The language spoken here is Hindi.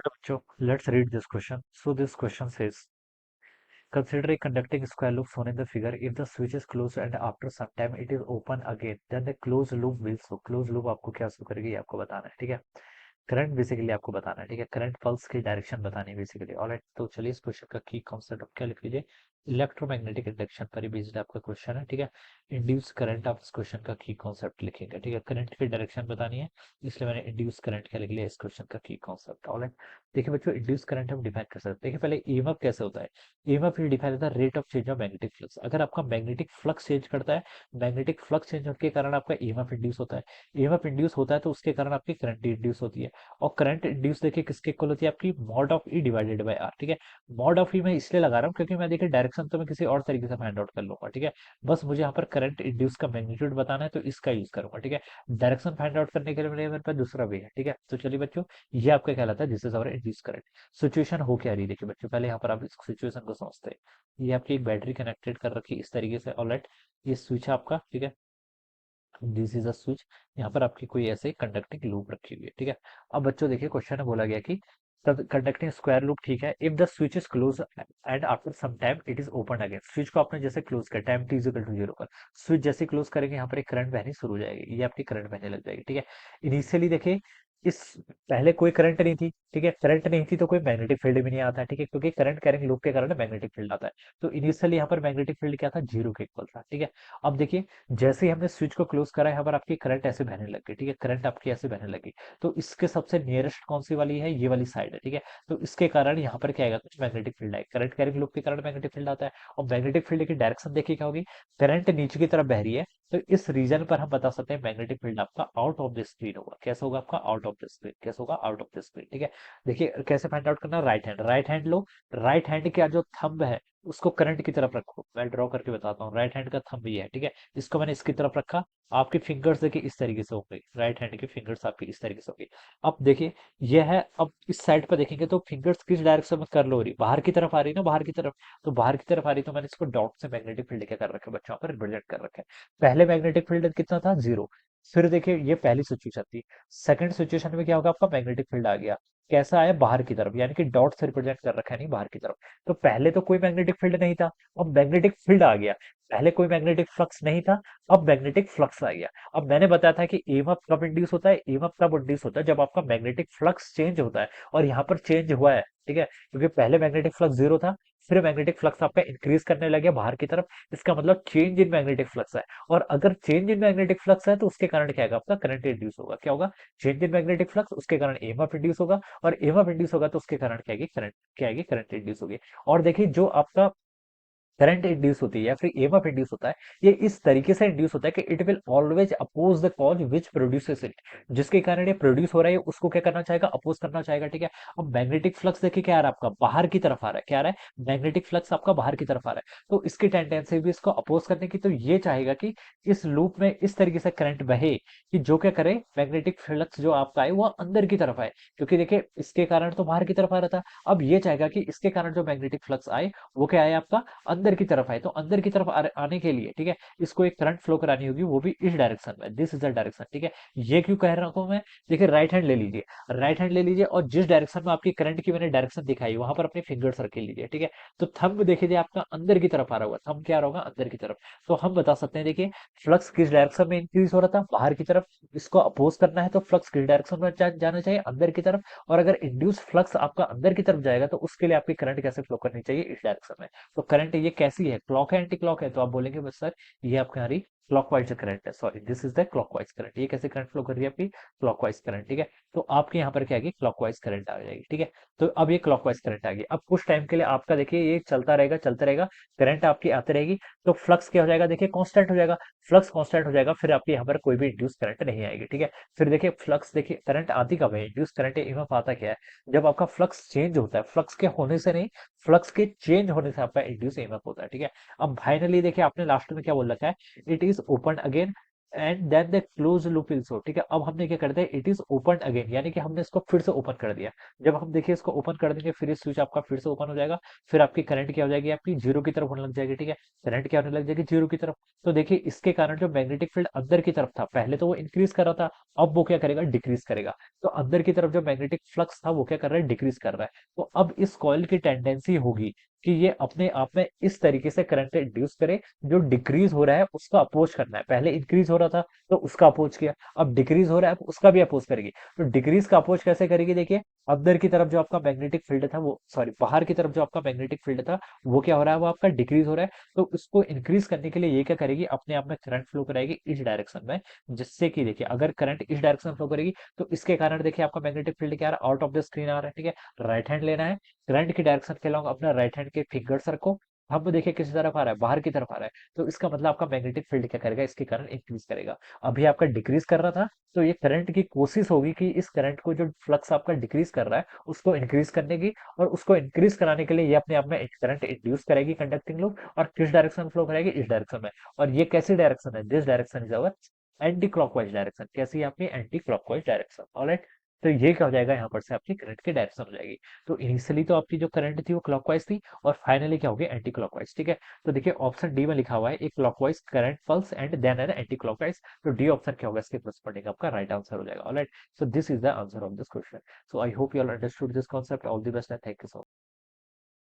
Hello, bachcho. Let's read this question. So this question says, consider a conducting square loop shown in the figure. If the switch is closed and after some time it is open again, then the closed loop will show. Closed loop आपको क्या शो करेगी, ये आपको बताना है, ठीक है। करंट बेसिकली आपको बताना है, ठीक है। करंट पल्स की डायरेक्शन बतानी है बेसिकली। ऑलराइट, तो चलिए इस क्वेश्चन का की कॉन्सेप्ट आप क्या लिख लीजिए। इलेक्ट्रोमैग्नेटिक इंडक्शन पर बेस्ड आपका क्वेश्चन है, ठीक है। इंड्यूस करंट आप इस क्वेश्चन का की कॉन्सेप्ट लिखेंगे, ठीक है। करंट की डायरेक्शन बतानी है, इसलिए मैंने इंड्यूस करंट क्या लिख लिया इस क्वेश्चन का की कॉन्सेप्ट। ऑलराइट, देखिए बच्चों, इंड्यूस करंट हम डिफाइन कर सकते हैं। देखिए पहले ईएमएफ कैसे होता है। ईएमएफ विल डिफाइन होता है rate of change of magnetic flux. अगर आपका मैग्नेटिक फ्लक्स चेंज करता है, मैग्नेटिक फ्लक्स चेंज होने के कारण आपका ईएमएफ इंड्यूस होता है। ईएमएफ इंड्यूस होता है तो उसके कारण आपकी करंट इंड्यूस होती है। और करंट इंड्यूस देखिए किसके इक्वल होती है, आपकी mod of E divided by R, ठीक है। मॉड ऑफ ई मैं इसलिए लगा रहा हूँ क्योंकि मैं देखिए डायरेक्शन तो मैं किसी और तरीके से फाइंड आउट कर लूंगा, ठीक है। बस मुझे यहाँ पर करंट इंड्यूस का मैग्नीट्यूड बताना है तो इसका यूज करूंगा, ठीक है। डायरेक्शन फाइंड आउट करने के लिए मेरे पास दूसरा वे है, ठीक है। तो चलिए बच्चों, ये आपका कहलाता है this is our induced current. Situation हो क्या रही है, देखिए बच्चों, पहले यहाँ पर आप इस सिचुएशन को समझते हैं। ये आपकी एक बैटरी कनेक्टेड कर रखी है इस तरीके से, ऑलराइट। ये स्विच है आपका, ठीक है। This is a switch. यहाँ पर आपकी कोई ऐसे कंडक्टिंग लूप रखी हुई है, ठीक है। अब बच्चों देखिए क्वेश्चन में बोला गया कि कंडक्टिंग स्क्वायर लूप, ठीक है। If the switch is close and after some time it is open again. Switch को आपने जैसे क्लोज किया टाइम t इक्वल टू 0 पर, स्विच जैसे क्लोज करेंगे यहाँ पर एक करंट बहनी शुरू हो जाएगी, ये आपकी करंट बहने लग जाएगी, ठीक है। इनिशियली देखिए इस पहले कोई करंट नहीं थी, ठीक है। करंट नहीं थी तो कोई मैग्नेटिक फील्ड भी नहीं आता है, ठीक है, क्योंकि करंट कैरिंग लूप के कारण मैग्नेटिक फील्ड आता है। तो इनिशियली यहाँ पर मैग्नेटिक फील्ड क्या था, 0 के इक्वल था, ठीक है। अब देखिए जैसे ही हमने स्विच को क्लोज करा, यहाँ पर आपकी करंट ऐसे बहने लग गई, ठीक है। करंट आपकी ऐसे बहने लगी, तो इसके सबसे नियरेस्ट कौन सी वाली है, ये वाली साइड है, ठीक है। तो इसके कारण यहाँ पर क्या आएगा, कुछ मैग्नेटिक फील्ड आएगा। करंट कैरिंग लूप के कारण मैग्नेटिक फील्ड आता है। और मैग्नेटिक फील्ड की डायरेक्शन देखिए क्या होगी, करंट नीचे की तरफ बह रही है, तो इस रीजन पर हम बता सकते हैं मैग्नेटिक फील्ड आपका आउट ऑफ द स्क्रीन होगा। कैसे होगा आपका, आउट ऑफ द स्क्रीन। कैसे होगा, आउट ऑफ द स्क्रीन, ठीक है। देखिए कैसे फाइंड आउट करना, राइट हैंड लो। राइट हैंड का जो थंब है उसको करंट की तरफ रखो। मैं ड्रॉ करके बताता हूँ, राइट हैंड का थंब ये है, ठीक है। इसको मैंने इसकी तरफ रखा। आपकी फिंगर्स देखिए इस तरीके से हो गई, राइट हैंड की फिंगर्स आपकी इस तरीके से हो गई। अब देखिए ये है, अब इस साइड पर देखेंगे तो फिंगर्स किस डायरेक्शन में कर्ल हो रही है, बाहर की तरफ आ रही है ना, बाहर की तरफ। तो बाहर की तरफ आ रही है, तो मैंने इसको डॉट से मैग्नेटिक फील्ड क्या कर रखे बच्चों पर रिप्रेजेंट कर रखे हैं। पहले मैग्नेटिक फील्ड कितना था, 0। फिर देखिए ये पहली सिचुएशन थी। सेकंड सिचुएशन में क्या होगा, आपका मैग्नेटिक फील्ड आ गया। कैसा आया, बाहर की तरफ, यानी कि डॉट से रिप्रेजेंट कर रखा है, नहीं बाहर की तरफ। तो पहले तो कोई मैग्नेटिक फील्ड नहीं था, अब मैग्नेटिक फील्ड आ गया। पहले कोई मैग्नेटिक फ्लक्स नहीं था, अब मैग्नेटिक फ्लक्स आ गया। अब मैंने बताया था कि ईएमएफ कब इंड्यूस होता है, ईएमएफ कब इंड्यूस होता है, जब आपका मैग्नेटिक फ्लक्स चेंज होता है। और यहाँ पर चेंज हुआ है, ठीक है, क्योंकि पहले मैग्नेटिक फ्लक्स 0 था, फिर मैग्नेटिक फ्लक्स आपका इंक्रीज करने लगे बाहर की तरफ। इसका मतलब चेंज इन मैग्नेटिक फ्लक्स है। और अगर चेंज इन मैग्नेटिक फ्लक्स है तो उसके कारण क्या होगा, आपका करंट इंड्यूस होगा। क्या होगा, चेंज इन मैग्नेटिक फ्लक्स, उसके कारण ईएमएफ इंड्यूस होगा। और ईएमएफ इंड्यूस होगा तो उसके कारण क्या आएगी, करंट, क्या आएगी, करंट इंड्यूस होगी। और देखिए जो आपका करंट इंड्यूस होती है या फिर ईएमएफ इंड्यूस होता है, ये इस तरीके से इंड्यूस होता है कि it will always oppose the cause which produces it. जिसके कारण ये प्रोड्यूस हो रहा है उसको क्या करना चाहेगा, अपोज करना चाहेगा, ठीक है। अब मैग्नेटिक फ्लक्स देखिए क्या आ रहा है, आपका बाहर की तरफ आ रहा है। क्या आ रहा है, मैग्नेटिक फ्लक्स आपका बाहर की तरफ आ रहा है, तो इसकी टेंडेंसी भी इसको अपोज करने की। तो ये चाहेगा कि इस लूप में इस तरीके से करंट बहे कि जो क्या करे, मैग्नेटिक फ्लक्स जो आपका है वो अंदर की तरफ आए। क्योंकि देखिए इसके कारण तो बाहर की तरफ आ रहा था, अब ये चाहेगा कि इसके कारण जो मैग्नेटिक फ्लक्स आए वो क्या आए, आपका अंदर की तरफ आए। तो अंदर की तरफ आने के लिए, ठीक है, इसको एक करंट फ्लो करानी होगी, वो भी इस डायरेक्शन में, दिस इज द डायरेक्शन, ठीक है। ये क्यों कह रहा हूं मैं, देखिए राइट हैंड ले लीजिए। राइट हैंड ले लीजिए और जिस डायरेक्शन में आपकी करंट की मैंने डायरेक्शन दिखाई वहां पर अपने फिंगर्स रख लीजिए, ठीक है। तो थंब देखिए आपका अंदर की तरफ आ रहा होगा, थंब क्या आ रहा होगा, अंदर की तरफ। तो हम बता सकते हैं, देखिए फ्लक्स किस डायरेक्शन में इंक्रीज हो रहा था, बाहर की तरफ। इसको अपोज करना है तो फ्लक्स किस डायरेक्शन में जाना चाहिए, अंदर की तरफ। और अगर इंड्यूस फ्लक्स आपका अंदर की तरफ जाएगा तो उसके लिए आपकी करंट कैसे फ्लो करनी चाहिए, इस डायरेक्शन में। तो करंट ये कैसी है, क्लॉक है एंटी क्लॉक है, तो आप बोलेंगे बस सर ये आपकी हमारी क्लॉकवाइज करंट है, sorry this is the clockwise current. ये कैसे करंट फ्लो कर रही है, आपकी क्लॉकवाइज करंट, ठीक है। तो आपके यहाँ पर क्या आएगी, क्लॉकवाइज करंट आ जाएगी, ठीक है। तो अब ये क्लॉकवाइज करंट आ गई। अब कुछ टाइम के लिए आपका देखिए ये चलता रहेगा, चलता रहेगा, करंट आपकी आती रहेगी। तो फ्लक्स क्या हो जाएगा, देखिए कांस्टेंट हो जाएगा। फ्लक्स कांस्टेंट हो जाएगा, फिर आपके यहाँ पर कोई भी इंड्यूस करंट नहीं आएगी, ठीक है। फिर देखिए फ्लक्स, देखिए करंट आती कब है, इंड्यूस करंट ईएमएफ आता क्या है, जब आपका फ्लक्स चेंज होता है। फ्लक्स के होने से नहीं, फ्लक्स के चेंज होने से आपका इंड्यूस ईएमएफ होता है, ठीक है। अब फाइनली देखिए आपने लास्ट में क्या बोल रखा है, it is open again. And then the close loop will show. ठीक है, अब हमने क्या कर दिया, इट इज ओपन अगेन, यानी कि हमने इसको फिर से ओपन कर दिया। जब हम देखिए इसको ओपन कर देंगे, फिर ये स्विच आपका फिर से ओपन हो जाएगा, फिर आपकी करंट क्या हो जाएगी, आपकी जीरो की तरफ होने लग जाएगी। ठीक है, करंट क्या होने लग जाएगी, जीरो की तरफ। तो देखिए इसके कारण जो मैग्नेटिक फील्ड अंदर की तरफ था, पहले तो वो इंक्रीज कर रहा था, अब वो क्या करेगा, डिक्रीज करेगा। तो अंदर की तरफ जो मैग्नेटिक फ्लक्स था वो क्या कर रहा है, डिक्रीज कर रहा है। तो अब इस कॉइल की टेंडेंसी होगी कि ये अपने आप में इस तरीके से करंट इंड्यूस करे, जो डिक्रीज हो रहा है उसका अप्रोच करना है। पहले इंक्रीज हो रहा था तो उसका अप्रोच किया, अब डिक्रीज हो रहा है, अब उसका भी अप्रोच करेगी। तो डिक्रीज का अप्रोच कैसे करेगी, देखिए अंदर की तरफ जो आपका मैग्नेटिक फील्ड था वो, सॉरी, बाहर की तरफ जो आपका मैग्नेटिक फील्ड था वो क्या हो रहा है, वो आपका डिक्रीज हो रहा है। तो उसको इंक्रीज करने के लिए ये क्या करेगी, अपने आप में करंट फ्लो कराएगी इस डायरेक्शन में, जिससे कि देखिए अगर करंट इस डायरेक्शन फ्लो करेगी तो इसके कारण देखिए आपका मैग्नेटिक फील्ड क्या आ रहा है, आउट ऑफ द स्क्रीन आ रहा है। ठीक है, राइट हैंड लेना है, करंट की डायरेक्शन के अलॉन्ग अपना राइट हैंड के फिंगर्स रखो। अब देखिए किस तरफ आ रहा है, बाहर की तरफ आ रहा है। तो इसका मतलब आपका मैग्नेटिक फील्ड क्या करेगा, इसके कारण इंक्रीज करेगा। अभी आपका डिक्रीज कर रहा था, तो ये करंट की कोशिश होगी कि इस करंट को, जो फ्लक्स आपका डिक्रीज कर रहा है, उसको इंक्रीज करने की। और उसको इंक्रीज कराने के लिए ये अपने आप में एक करंट इंड्यूस करेगी कंडक्टिंग लूप, और किस डायरेक्शन फ्लो करेगी, इस डायरेक्शन में। और ये कैसी डायरेक्शन है, this direction is our anti clockwise direction. कैसी है आपकी, एंटी क्लॉकवाइज डायरेक्शन। ऑलराइट, तो ये क्या हो जाएगा, यहाँ पर से आपकी करंट की डायरेक्शन हो जाएगी। तो इनिशियली तो आपकी जो करंट थी वो क्लॉकवाइज थी, और फाइनली क्या होगी, एंटी क्लॉकवाइज। ठीक है, तो देखिए ऑप्शन डी में लिखा हुआ है एक clockwise current pulse and then an anticlockwise. तो डी ऑप्शन क्या होगा, इसके करस्पॉन्डिंग आपका राइट आंसर हो जाएगा। Alright, so this is the answer of this question. So I hope you all understood this concept. All the best and thank you so much.